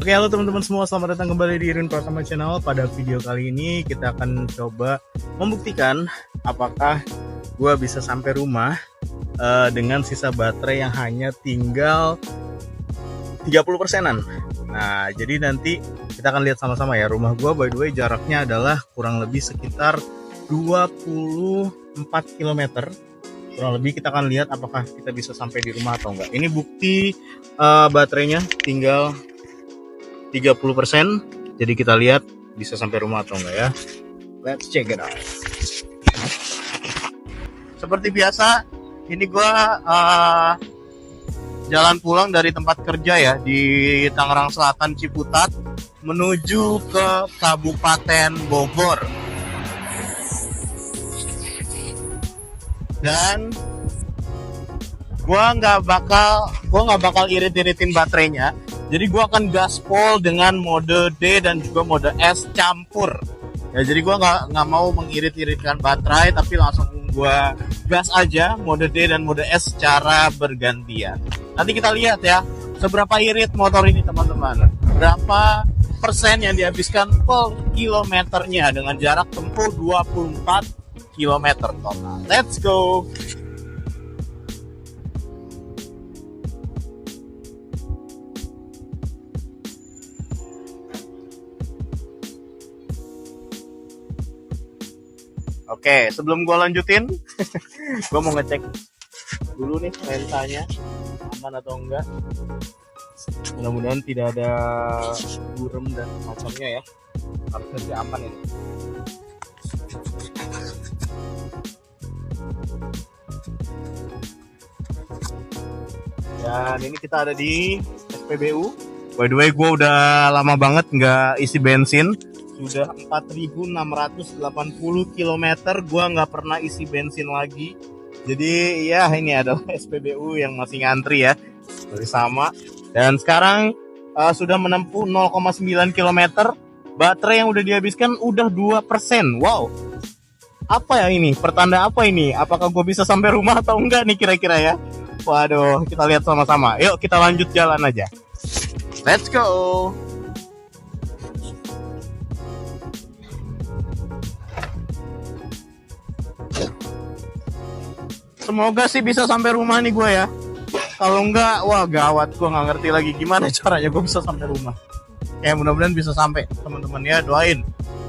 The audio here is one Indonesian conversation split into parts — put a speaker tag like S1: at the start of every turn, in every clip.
S1: Oke, halo teman-teman semua, selamat datang kembali di Irin Pratama Channel. Pada video kali ini kita akan coba membuktikan apakah gue bisa sampai rumah dengan sisa baterai yang hanya tinggal 30%-an. Nah, jadi nanti kita akan lihat sama-sama ya. Rumah gue by the way jaraknya adalah kurang lebih sekitar 24 km. Kurang lebih kita akan lihat apakah kita bisa sampai di rumah atau enggak. Ini bukti baterainya tinggal 30%, jadi kita lihat bisa sampai rumah atau enggak ya. Let's check it out. Seperti biasa, ini gua jalan pulang dari tempat kerja ya di Tangerang Selatan Ciputat menuju ke Kabupaten Bogor. Dan gua nggak bakal irit-iritin baterainya. Jadi gue akan gaspol dengan mode D dan juga mode S campur. Ya, jadi gue nggak mau mengirit-iritkan baterai, tapi langsung gue gas aja mode D dan mode S secara bergantian. Nanti kita lihat ya, seberapa irit motor ini teman-teman. Berapa persen yang dihabiskan per kilometernya dengan jarak tempuh 24 km total. Let's go! Oke, sebelum gue lanjutin, gue mau ngecek dulu nih lensanya aman atau enggak. Mudah-mudahan tidak ada burem dan macamnya ya. Harusnya sih aman ini. Dan ini kita ada di SPBU. By the way, gue udah lama banget nggak isi bensin. Sudah 4.680 km gua nggak pernah isi bensin lagi. Jadi ya ini adalah SPBU yang masih ngantri ya. Masih sama. Dan sekarang sudah menempuh 0,9 km. Baterai yang udah dihabiskan udah 2%. Wow. Apa ya ini? Pertanda apa ini? Apakah gue bisa sampai rumah atau enggak nih kira-kira ya? Waduh, kita lihat sama-sama. Yuk kita lanjut jalan aja. Let's go. Semoga sih bisa sampai rumah nih gue ya. Kalau enggak, wah gawat, gue nggak ngerti lagi gimana caranya gue bisa sampai rumah. Ya mudah-mudahan bisa sampai teman-teman ya, doain.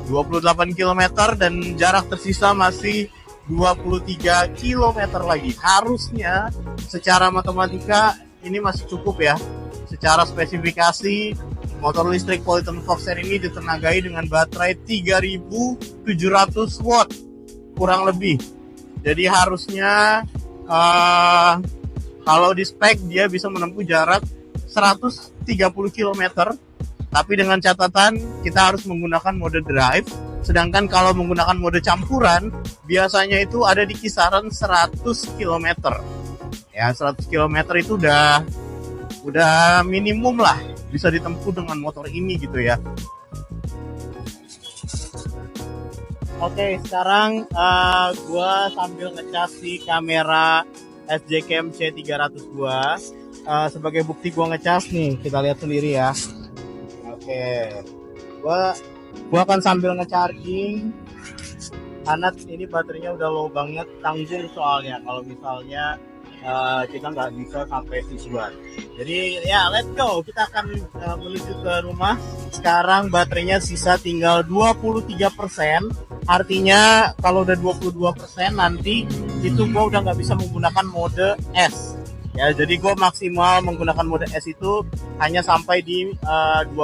S1: 28 km dan jarak tersisa masih 23 km lagi. Harusnya secara matematika ini masih cukup ya. Secara spesifikasi motor listrik Polytron Foxer ini ditenagai dengan baterai 3700 watt kurang lebih. Jadi harusnya kalau di spek dia bisa menempuh jarak 130 km. Tapi dengan catatan kita harus menggunakan mode drive. Sedangkan kalau menggunakan mode campuran biasanya itu ada di kisaran 100 km. Ya 100 km itu udah minimum lah bisa ditempuh dengan motor ini gitu ya. Oke, sekarang gue sambil ngecas di kamera SJCam C300 gue. Sebagai bukti gue ngecas nih, kita lihat sendiri ya. Oke, gue akan sambil ngecharging karena ini baterainya udah low banget, tanggung soalnya kalau misalnya kita nggak bisa sampai tujuan. Jadi ya let's go, kita akan menuju ke rumah. Sekarang baterainya sisa tinggal 23%. Artinya kalau udah 22% nanti itu gue udah nggak bisa menggunakan mode S. Ya jadi gue maksimal menggunakan mode S itu hanya sampai di 23%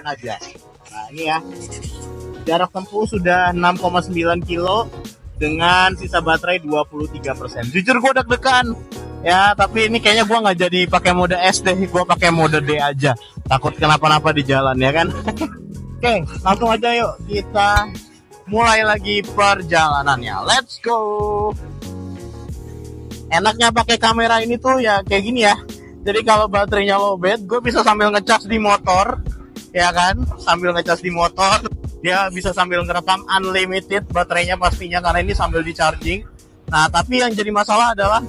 S1: aja. Nah ini ya, jarak tempuh sudah 6,9 kilo dengan sisa baterai 23%. Jujur gue deg-degan ya, tapi ini kayaknya gue nggak jadi pakai mode S deh, gue pakai mode D aja. Takut kenapa-napa di jalan ya kan. Oke, langsung aja yuk kita mulai lagi perjalanannya. Let's go. Enaknya pakai kamera ini tuh ya kayak gini ya. Jadi kalau baterainya lowbat, gue bisa sambil ngecas di motor, ya kan? Sambil ngecas di motor, dia bisa sambil ngerekam unlimited baterainya pastinya karena ini sambil di charging. Nah, tapi yang jadi masalah adalah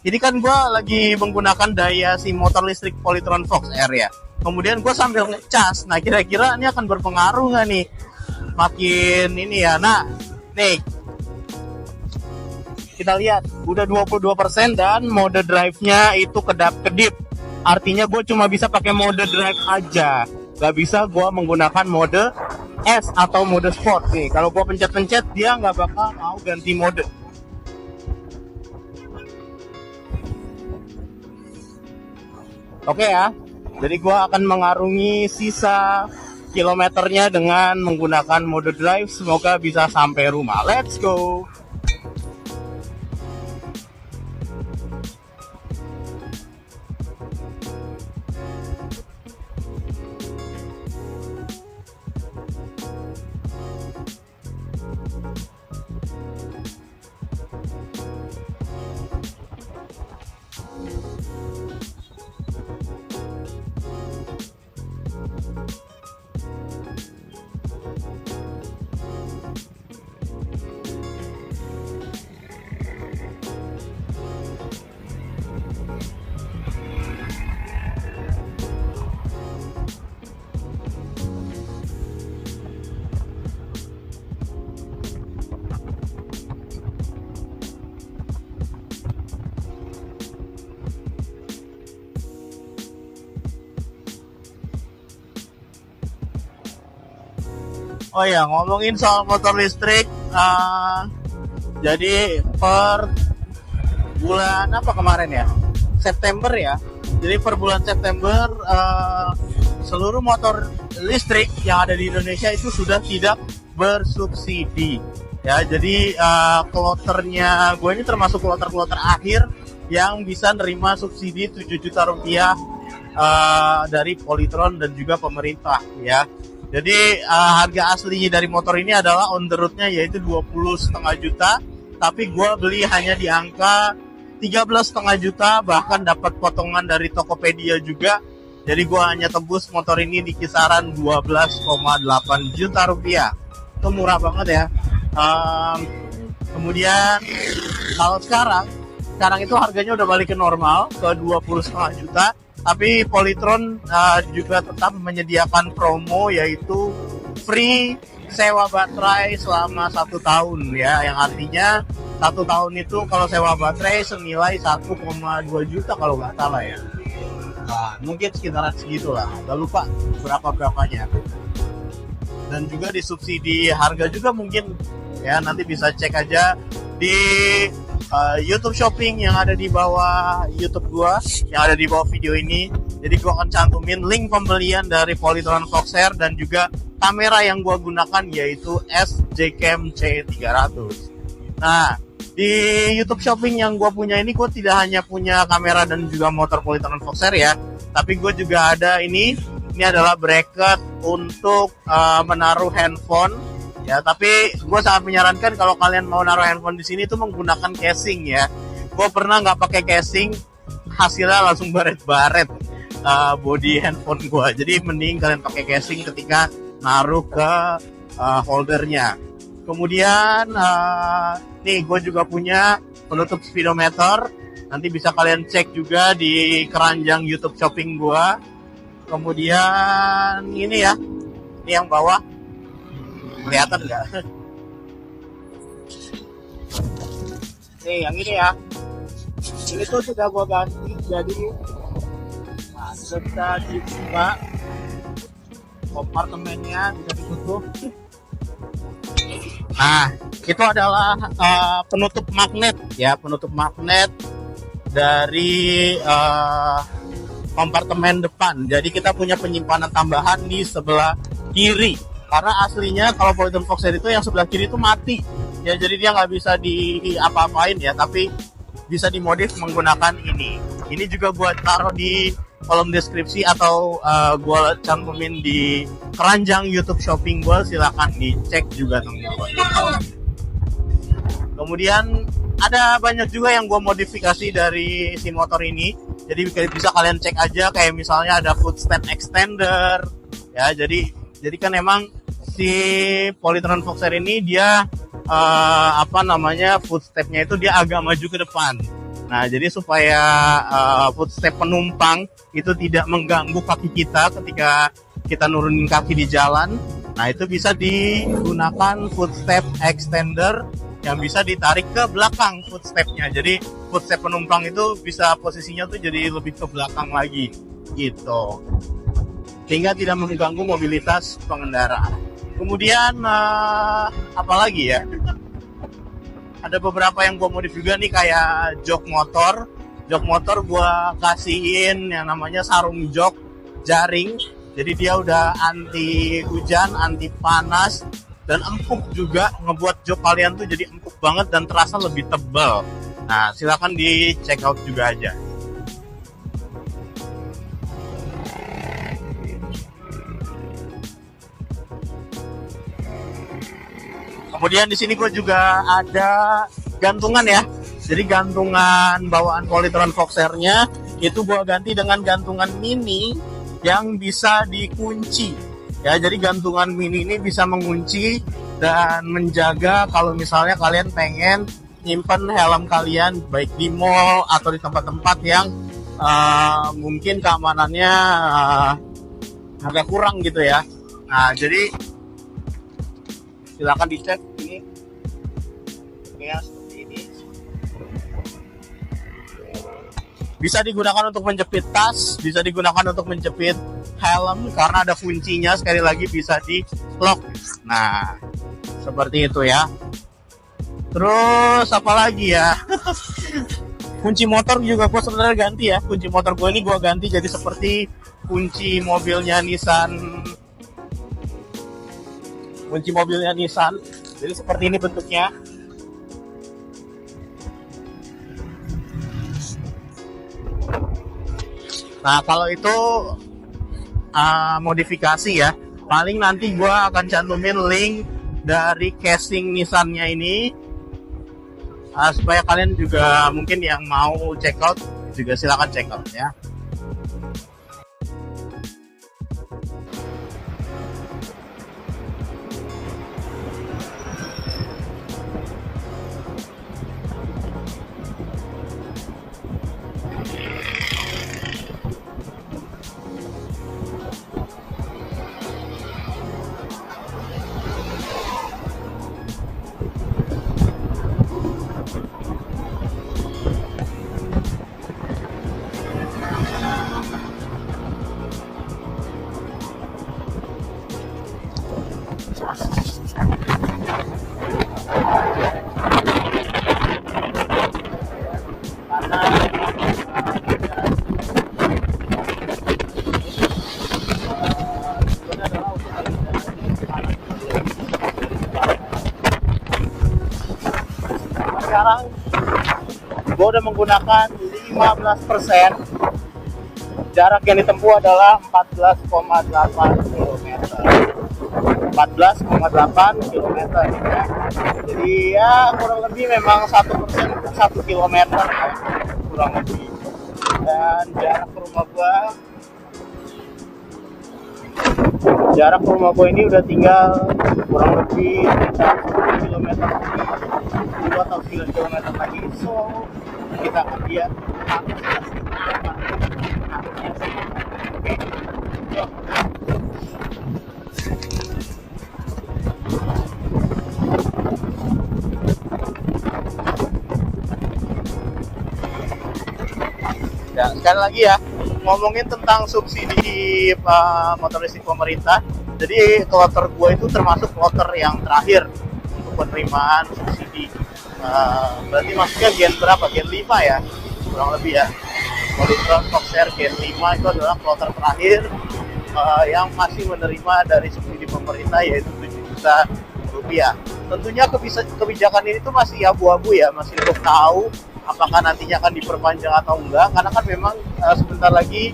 S1: ini kan gue lagi menggunakan daya si motor listrik Polytron Foxer ya. kemudian gue sambil ngecas. Nah kira-kira ini akan berpengaruh nggak nih makin ini ya. Nah nih kita lihat udah 22% dan mode drive-nya itu kedap-kedip. Artinya gue cuma bisa pakai mode drive aja, gak bisa gue menggunakan mode S atau mode sport nih. Kalau gue pencet-pencet dia nggak bakal mau ganti mode. Oke ya, jadi gue akan mengarungi sisa kilometernya dengan menggunakan mode drive. Semoga bisa sampai rumah. Let's go. Oh ya, ngomongin soal motor listrik, jadi per bulan apa kemarin ya? September ya. Jadi per bulan September seluruh motor listrik yang ada di Indonesia itu sudah tidak bersubsidi. Ya, jadi kloternya gue ini termasuk kloter akhir yang bisa nerima subsidi 7 juta rupiah dari Polytron dan juga pemerintah ya. Jadi harga aslinya dari motor ini adalah on the road-nya yaitu 20,5 juta, tapi gue beli hanya di angka 13,5 juta, bahkan dapat potongan dari Tokopedia juga. Jadi gue hanya tebus motor ini di kisaran 12,8 juta rupiah. Itu murah banget ya. Kemudian kalau sekarang itu harganya udah balik ke normal ke 20,5 juta. Tapi Polytron juga tetap menyediakan promo yaitu free sewa baterai selama 1 tahun ya, yang artinya 1 tahun itu kalau sewa baterai senilai 1,2 juta kalau nggak salah ya. Nah, mungkin sekitaran segitulah, nggak lupa berapanya. Dan juga disubsidi harga juga mungkin ya, nanti bisa cek aja di YouTube Shopping yang ada di bawah YouTube gua, yang ada di bawah video ini. Jadi gua akan cantumin link pembelian dari Polytron Foxair dan juga kamera yang gua gunakan yaitu SJCam C300. Nah, di YouTube Shopping yang gua punya ini, gua tidak hanya punya kamera dan juga motor Polytron Foxair ya, tapi gua juga ada ini adalah bracket untuk menaruh handphone. Ya, tapi gue sangat menyarankan kalau kalian mau naruh handphone di sini tuh menggunakan casing ya. Gue pernah nggak pakai casing, hasilnya langsung baret-baret body handphone gue. Jadi mending kalian pakai casing ketika naruh ke holdernya. Kemudian nih gue juga punya penutup speedometer. Nanti bisa kalian cek juga di keranjang YouTube Shopping gue. Kemudian ini ya, ini yang bawah. Kelihatan nggak? Nih yang ini ya, ini tuh sudah gua ganti, jadi nah, sudah dibuka kompartemennya, bisa ditutup. Nah, itu adalah penutup magnet ya, penutup magnet dari kompartemen depan. Jadi kita punya penyimpanan tambahan di sebelah kiri. Karena aslinya kalau Polytron Foxair itu yang sebelah kiri itu mati ya, jadi dia nggak bisa di apa-apain ya, tapi bisa dimodif menggunakan ini. Ini juga gue taruh di kolom deskripsi atau gue cantumin di keranjang YouTube Shopping gue, silakan dicek juga teman-teman. Kemudian ada banyak juga yang gue modifikasi dari si motor ini, jadi bisa kalian cek aja, kayak misalnya ada footstep extender ya. Jadi kan emang si Polytron Foxair ini dia footstepnya itu dia agak maju ke depan. Nah, jadi supaya footstep penumpang itu tidak mengganggu kaki kita ketika kita nurunin kaki di jalan. Nah, itu bisa digunakan footstep extender yang bisa ditarik ke belakang footstepnya. Jadi footstep penumpang itu bisa posisinya tuh jadi lebih ke belakang lagi gitu, sehingga tidak mengganggu mobilitas pengendara. Kemudian apa lagi ya? Ada beberapa yang gue modif juga nih, kayak jok motor. Jok motor gue kasihin yang namanya sarung jok jaring. Jadi dia udah anti hujan, anti panas, dan empuk juga. Ngebuat jok kalian tuh jadi empuk banget dan terasa lebih tebal. Nah, silakan di check out juga aja. Kemudian di sini gue juga ada gantungan ya. Jadi gantungan bawaan Polytron Foxair-nya itu gue ganti dengan gantungan mini yang bisa dikunci. Ya, jadi gantungan mini ini bisa mengunci dan menjaga kalau misalnya kalian pengen nyimpen helm kalian baik di mall atau di tempat-tempat yang mungkin keamanannya agak kurang gitu ya. Nah, jadi silakan dicek ini ya, seperti ini. Bisa digunakan untuk menjepit tas, bisa digunakan untuk menjepit helm karena ada kuncinya, sekali lagi bisa di lock. Nah, seperti itu ya. Terus apa lagi ya? Kunci motor juga gue sebenarnya ganti ya. Kunci motor gue ini gue ganti jadi seperti kunci mobilnya Nissan. Kunci mobilnya Nissan. Jadi seperti ini bentuknya. Nah, kalau itu modifikasi ya. Paling nanti gue akan cantumin link dari casing Nissan-nya ini. Supaya kalian juga mungkin yang mau check out juga silakan check out ya. Sekarang gue udah menggunakan 15%. Jarak yang ditempuh adalah 14,8 km. 14,8 km ya. Jadi ya kurang lebih memang 1% 1 km ya, kurang lebih. Dan jarak ke rumah gue ini udah tinggal kurang lebih 10 km, 2 atau 9 km lagi. So kita akan lihat oke. Yuk. Ya, sekali lagi ya, ngomongin tentang subsidi motor listrik pemerintah. Jadi kloter gue itu termasuk kloter yang terakhir untuk penerimaan subsidi. Berarti maksudnya gen berapa? Gen 5 ya, kurang lebih ya. Polytron Foxair Gen 5 itu adalah kloter terakhir yang masih menerima dari subsidi pemerintah, yaitu 7 juta rupiah. Tentunya kebijakan ini tuh masih abu-abu ya, masih belum tahu apakah nantinya akan diperpanjang atau enggak, karena kan memang sebentar lagi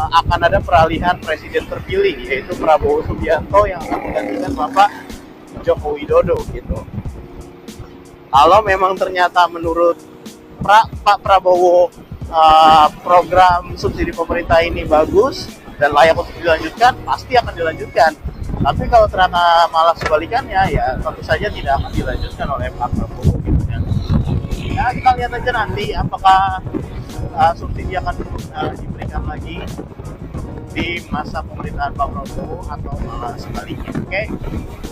S1: akan ada peralihan presiden terpilih, yaitu Prabowo Subianto yang akan menggantikan Bapak Joko Widodo gitu. Kalau memang ternyata menurut Pak Prabowo program subsidi pemerintah ini bagus dan layak untuk dilanjutkan, pasti akan dilanjutkan. Tapi kalau ternyata malah sebalikannya, ya tentu saja tidak akan dilanjutkan oleh Pak Prabowo gitu kan. Ya Ya kita lihat aja nanti apakah subsidi akan diberikan lagi di masa pemerintahan Pak Prabowo atau malah sebaliknya. Oke,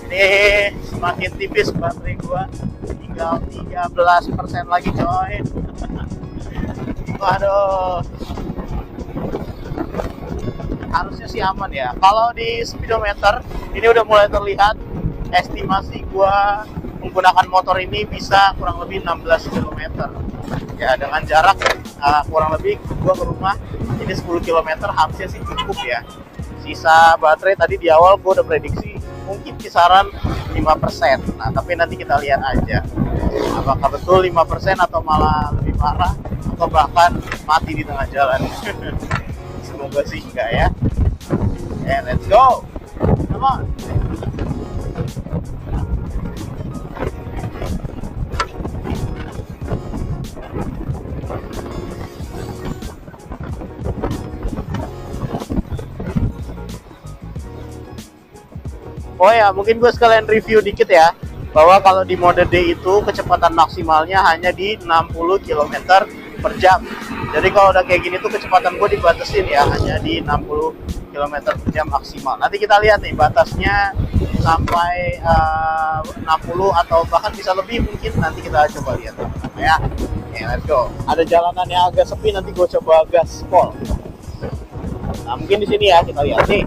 S1: ini semakin tipis baterai gua, tinggal 13% lagi coy. Waduh, harusnya sih aman ya. Kalau di speedometer ini udah mulai terlihat, estimasi gua menggunakan motor ini bisa kurang lebih 16 km ya, dengan jarak kurang lebih gua ke rumah ini 10 km harusnya sih cukup ya. Sisa baterai tadi di awal gua udah prediksi mungkin kisaran 5%. Nah tapi nanti kita lihat aja apakah betul 5% atau malah lebih parah atau bahkan mati di tengah jalan. Semoga sih enggak ya. Let's go, come on. Oh ya, mungkin gue sekalian review dikit ya, bahwa kalau di mode D itu kecepatan maksimalnya hanya di 60 km per jam. Jadi kalau udah kayak gini tuh kecepatan gue dibatasin ya, hanya di 60 km per jam maksimal. Nanti kita lihat nih batasnya sampai 60 atau bahkan bisa lebih mungkin, nanti kita coba lihat ya. Oke, let's go. Ada jalanan yang agak sepi, nanti gue coba gaspol. Nah mungkin di sini ya kita lihat nih.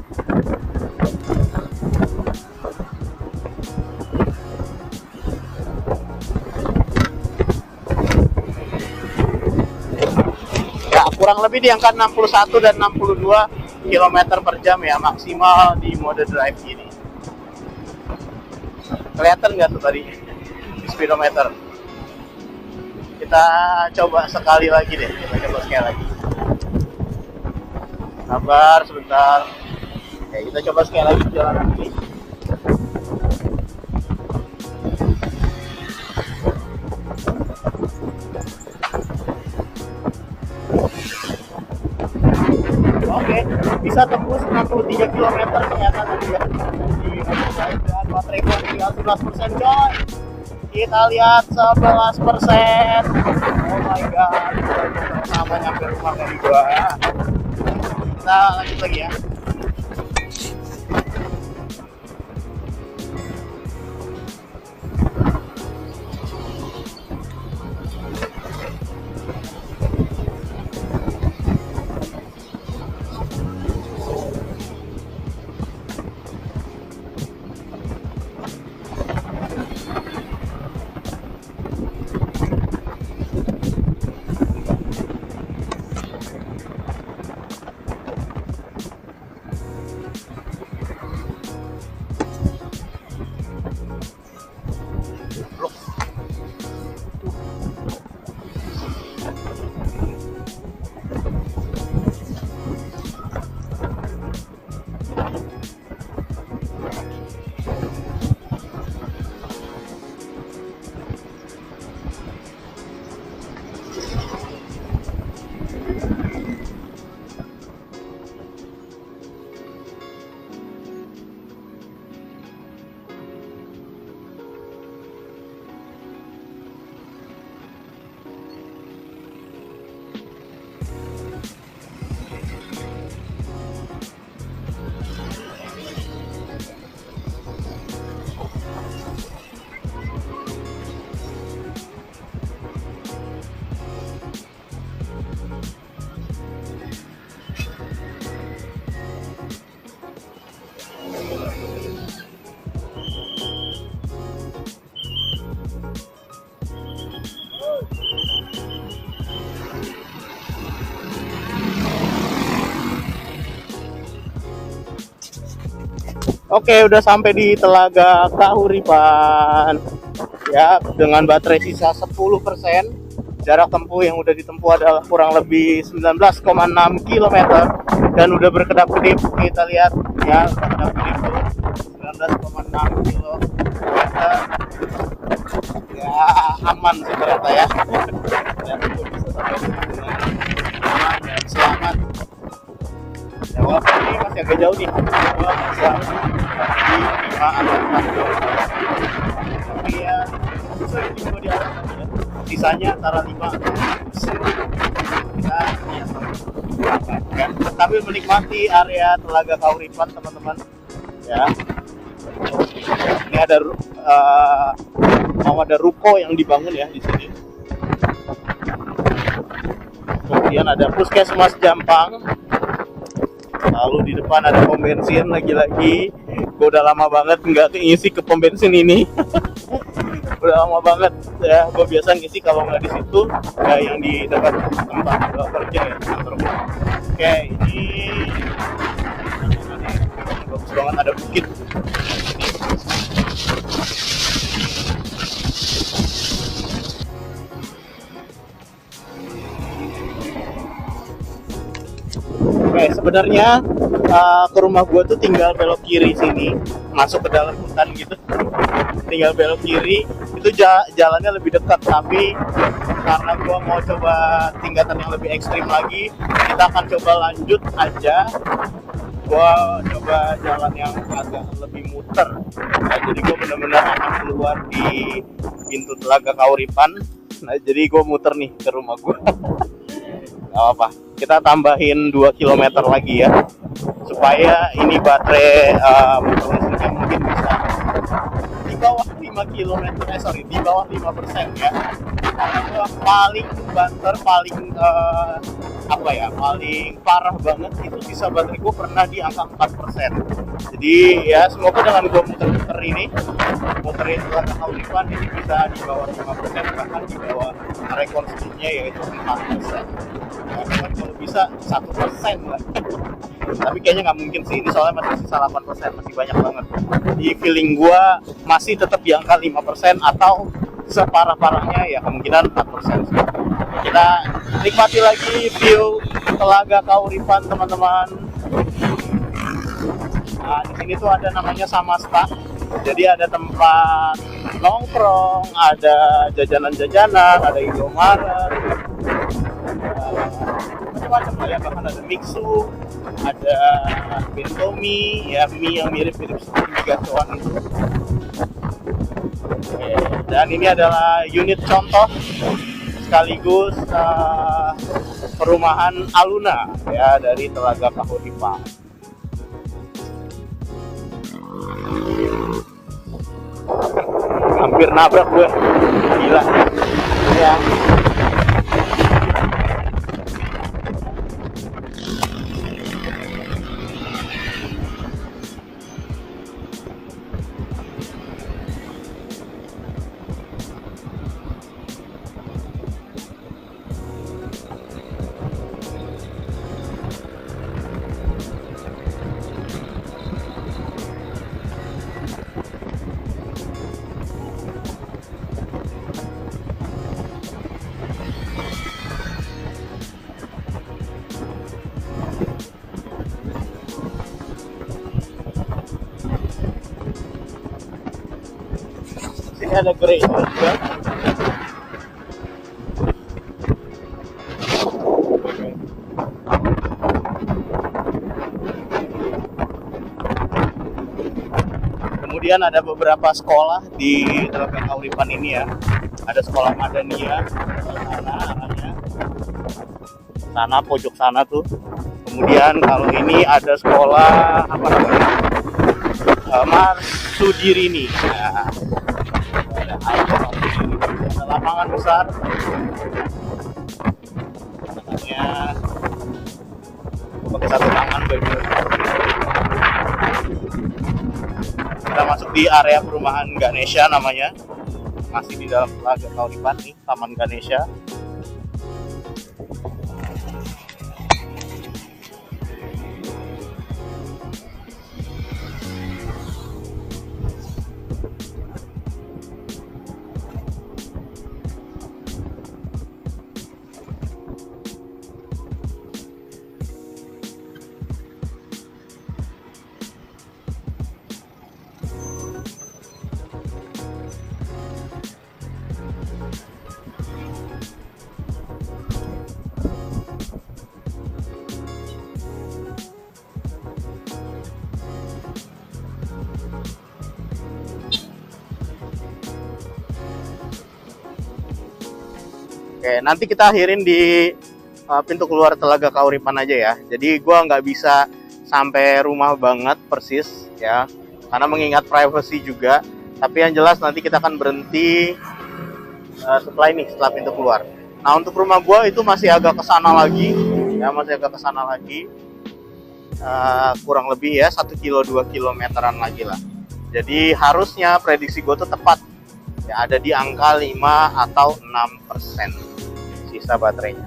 S1: Kurang lebih di angka 61 dan 62 km per jam ya, maksimal di mode drive ini. Kelihatan nggak tuh tadi di speedometer? Kita coba sekali lagi deh, kita coba sekali lagi. Sabar sebentar. Oke, kita coba sekali lagi jalan ini. Oke, bisa tembus 63 km ternyata tadi ya. Dan baterai gua tinggal 11% coy. Kita lihat 11%. Oh my god, sama nyampe rumah dari gua. Kita lanjut lagi ya. Oke, udah sampai di Telaga Kahuripan. Ya, dengan baterai sisa 10%. Jarak tempuh yang udah ditempuh adalah kurang lebih 19,6 km dan udah berkedap-kedip. Kita lihat ya, berkedap-kedip tuh 19,6 km. Ya, aman sih ternyata ya. Dan itu bisa sampai dengan aman dan selamat. Ya, walaupun ini masih agak jauh nih, gua bisa di 5 atau 4 km. Tapi ya, bisa juga di arah ya. Oke, sisanya antara 5 atau 10%. Kita ya, kan sambil menikmati area Telaga Kauripan teman-teman ya. Ini ada ruko yang dibangun ya di sini. Kemudian ada Puskesmas Jampang. Lalu di depan ada pom bensin lagi-lagi. Gue udah lama banget nggak ngisi ke pom bensin ini. Udah lama banget ya. Gue biasa ngisi kalau nggak di situ ya yang di dekat tempat kerja ya, kantor gue. Oke, ini bagus banget, ada bukit. Oke, sebenarnya ke rumah gue tuh tinggal belok kiri sini, masuk ke dalam hutan gitu. Tinggal belok kiri, itu jalannya lebih dekat. Tapi karena gue mau coba tingkatan yang lebih ekstrim lagi, kita akan coba lanjut aja. Gue coba jalan yang agak lebih muter. Nah, jadi gue benar-benar akan keluar di pintu Telaga Kauripan. Nah, jadi gue muter nih ke rumah gue. Gak apa-apa, kita tambahin 2 km lagi ya, supaya ini baterai motor listriknya mungkin bisa di bawah 5 km, di bawah 5% ya. Karena paling banter, paling paling parah banget itu sisa baterai gue pernah di angka 4%. Jadi ya semoga dengan gue muter-muter ini, muterin Telaga Kauripan ini bisa di bawah 5%, bahkan di bawah rekor sebelumnya yaitu 4%. Nah, kalau bisa 1% lah. Tapi kayaknya nggak mungkin sih, ini soalnya masih sisa 8%, masih banyak banget. Jadi feeling gue masih tetap di angka 5% atau separah-parahnya ya kemungkinan 4%. Kita nikmati lagi view Telaga Kauripan teman-teman. Nah, di sini tuh ada namanya Samasta. Jadi ada tempat nongkrong, ada jajanan-jajanan, ada Indomaret, macam-macam lah ya, bahkan ada Mixu, ada Bentomi, ya mie yang mirip-mirip seperti mie gacoan itu. Dan ini adalah unit contoh sekaligus perumahan Aluna ya dari Telaga Kauripan. Hampir nabrak gue, gila ya. Sini ada gereja juga. Kemudian ada beberapa sekolah di Telaga Kauripan ini ya. Ada sekolah Madania sana arahnya. Sana pojok sana tuh. Kemudian kalau ini ada sekolah apa namanya? Marsudirini. Nah, ada lapangan besar. Katanya pakai satu tangan bagi. Kita masuk di area perumahan Ganesha namanya. Masih di dalam Telaga Kauripan nih, Taman Ganesha. Oke, nanti kita akhirin di pintu keluar Telaga Kauripan aja ya. Jadi gue nggak bisa sampai rumah banget persis ya, karena mengingat privacy juga. Tapi yang jelas nanti kita akan berhenti setelah ini, setelah pintu keluar. Nah untuk rumah gue itu masih agak kesana lagi, ya masih agak kesana lagi, kurang lebih ya 1 kilo 2 kilometeran lagi lah. Jadi harusnya prediksi gue tuh tepat, ya ada di angka 5 atau 6% sisa baterainya.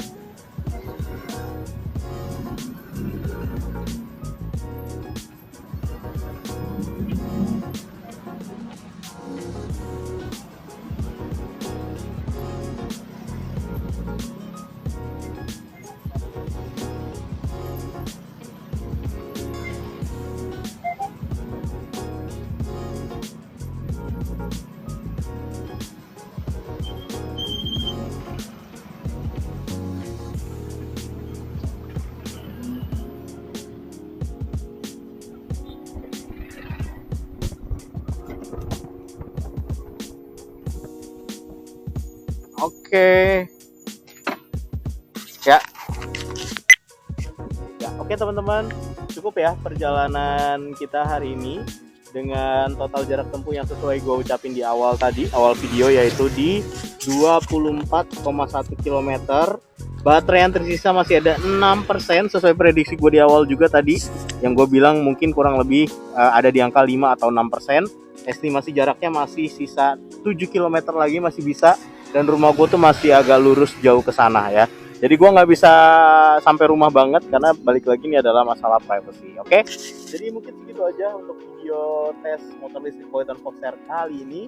S1: Oke. Ya. Ya, oke teman-teman. Cukup ya perjalanan kita hari ini dengan total jarak tempuh yang sesuai gue ucapin di awal tadi, awal video, yaitu di 24,1 km. Baterai yang tersisa masih ada 6% sesuai prediksi gue di awal juga tadi, yang gue bilang mungkin kurang lebih ada di angka 5 atau 6%. Estimasi jaraknya masih sisa 7 km lagi masih bisa, dan rumah gue tuh masih agak lurus jauh ke sana ya. Jadi gue nggak bisa sampai rumah banget karena balik lagi ini adalah masalah privacy. Oke, jadi mungkin segitu aja untuk video tes motor listrik Poleton Fox R kali ini.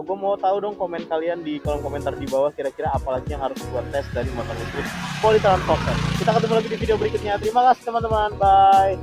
S1: Gue mau tahu dong komen kalian di kolom komentar di bawah, kira-kira apa lagi yang harus buat tes dari motor listrik Poleton Fox R. Kita ketemu lagi di video berikutnya. Terima kasih teman-teman, bye.